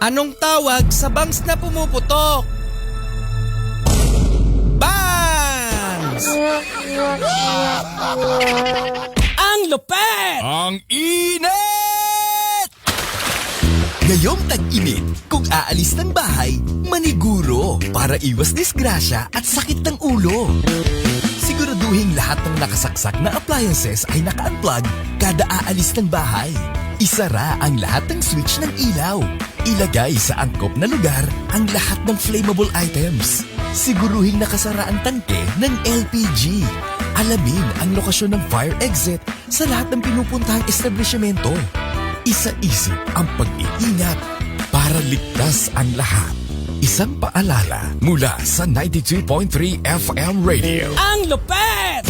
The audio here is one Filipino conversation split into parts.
Anong tawag sa bangs na pumuputok? Bangs! Ang lupet! Ang init! Ngayong tag-init, kung aalis ng bahay, maniguro para iwas disgrasya at sakit ng ulo. Siguraduhin lahat ng nakasaksak na appliances ay naka-unplug kada aalis ng bahay. Isara ang lahat ng switch ng ilaw. Ilagay sa angkop na lugar ang lahat ng flammable items. Siguruhin nakasara ang tangke ng LPG. Alamin ang lokasyon ng fire exit sa lahat ng pinupuntahang establishmento. Isa-isip ang pag-iingat para ligtas ang lahat. Isang paalala mula sa 92.3 FM Radio. Ang lupet!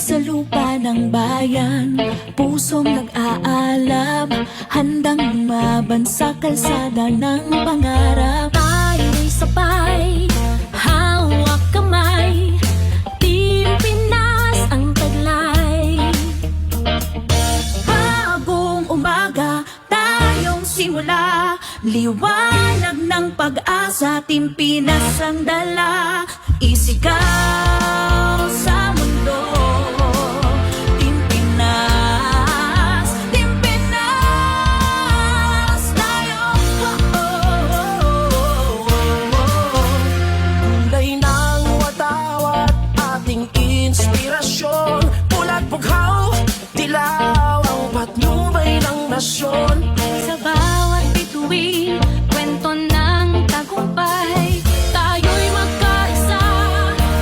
Sa lupa ng bayan, pusong nag-aalab, handang lumaban sa kalsada ng pangarap. Tayo'y sabay, hawak kamay, Team Pinas ang taglay. Bagong umaga, tayong simula, liwanag ng pag-asa, Team Pinas ang dala. Isigaw sa mundo, Team Pinas, Team Pinas, tayo. Kulay ng watawat, ating inspirasyon. Pulat bughaw, dilaw ang patnubay ng nasyon. Sa bawat bituin, kwento ng tagumpay. Tayo'y magkaisa,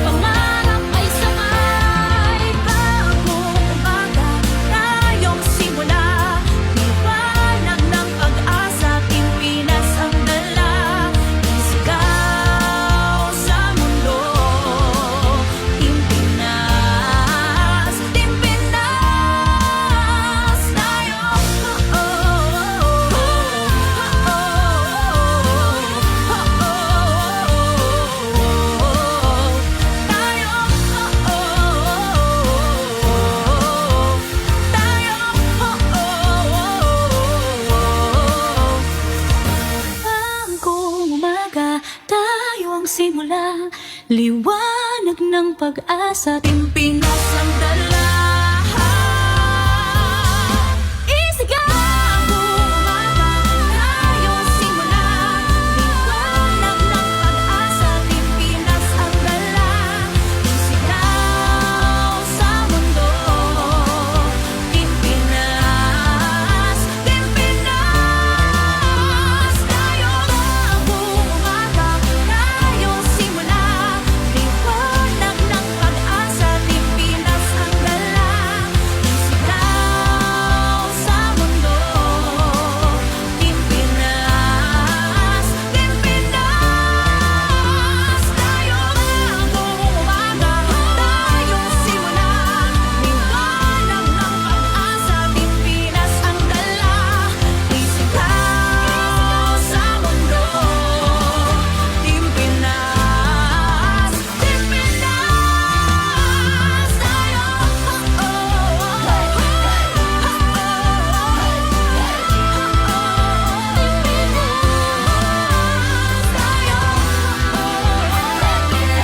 pangarap ay sabay. Bagong umaga, tayong simula, liwanag ng pag-asa, Team Pinas ang dala. Isigaw sa mundo, Team Pinas, Team Pinas, tayo. Bagong umaga, tayo ang simula, liwanag ng pag-asa, Team Pinas ang dala. Isigaw! Bagong umaga, tayo ang simula, liwanag ng pag-asa, Team Pinas ang dala. Isigaw sa mundo, Team Pinas, Team Pinas, tayo. Bagong umaga, tayo ang simula, liwanag ng pag-asa, Team Pinas ang dala. Isigaw sa mundo, Team Pinas, Team Pinas, tayo. Bagong umaga, tayo ang simula, liwanag ng pag-asa, Team Pinas ang dala.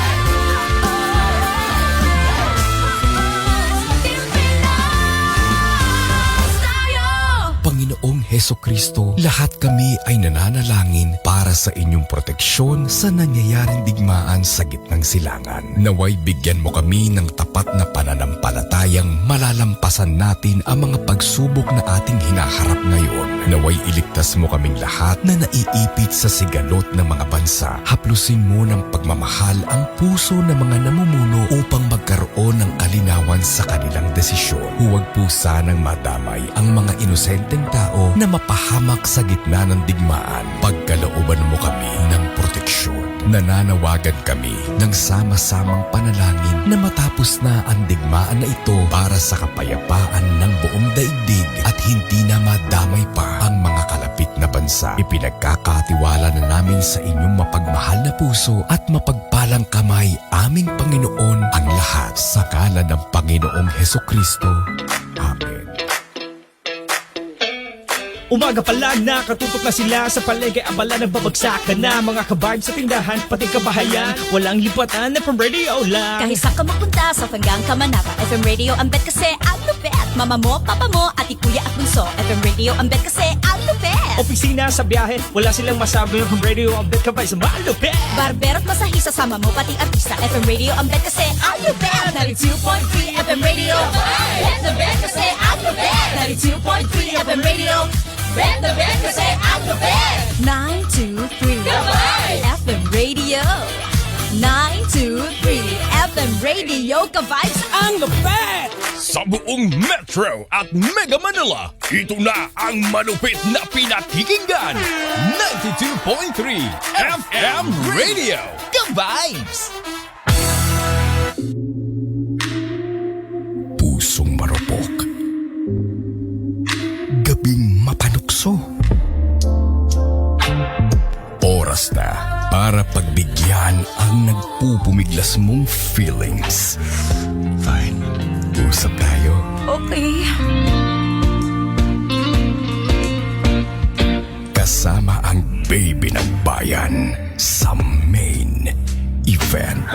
Isigaw sa mundo, Team Pinas, Team Pinas, tayo. Panginoong Hesukristo, lahat kami ay nananalangin para sa inyong proteksyon sa nangyayaring digmaan sa gitnang silangan. Naway bigyan mo kami ng tapat na pananampalatayang malalampasan natin ang mga pagsubok na ating hinaharap ngayon. Naway iligtas mo kaming lahat na naiipit sa sigalot ng mga bansa. Haplusin mo ng pagmamahal ang puso ng mga namumuno upang magkaroon ng kalinawan sa kanilang desisyon. Huwag po sanang madamay ang mga inosenteng tao na mapahamak sa gitna ng digmaan. Pagkalooban mo kami ng proteksyon. Nananawagan kami ng sama-samang panalangin na matapos na ang digmaan na ito para sa kapayapaan ng buong daigdig at hindi na madamay pa ang mga kalapit na bansa. Ipinagkakatiwala na namin sa inyong mapagmahal na puso at mapagpalang kamay aming Panginoon ang lahat sa ngalan ng Panginoong Hesukristo. Amen. Umaga pa lang nakatutok na sila sa palengke, abala nagbabagsakan na mga kabarb sa tindahan, pati kabahayan, walang lipatan na from radio lang. Kahit saan ka magpunta sa hanggang Kamanaba, FM Radio ang bet kasi ang lupet. Mama mo, papa mo, ati kuya at bunso, FM Radio ang bet kasi ang lupet. Opisina sa biyahe, wala silang masabi from radio ang bet kabay sa malupet. Barbero at masahista, sama mo pati artista, FM Radio ang bet kasi ang lupet. 92.3 FM Radio, bet the bet kasi ang lupet. 92.3 FM Radio, bet the bet kasi ang lupet. 923 FM Radio, 923 FM Radio, ka-vibes Ang lupet! Sa buong Metro at Mega Manila, ito na ang malupit na pinakikinggan. 92.3 FM Radio. Ka-vibes! Pusong marupok, gabing mapanukso. Oras na para pagbigyan ang nagpupumiglas mong feelings. Fine, usap tayo. Okay. Kasama ang baby ng bayan sa main event.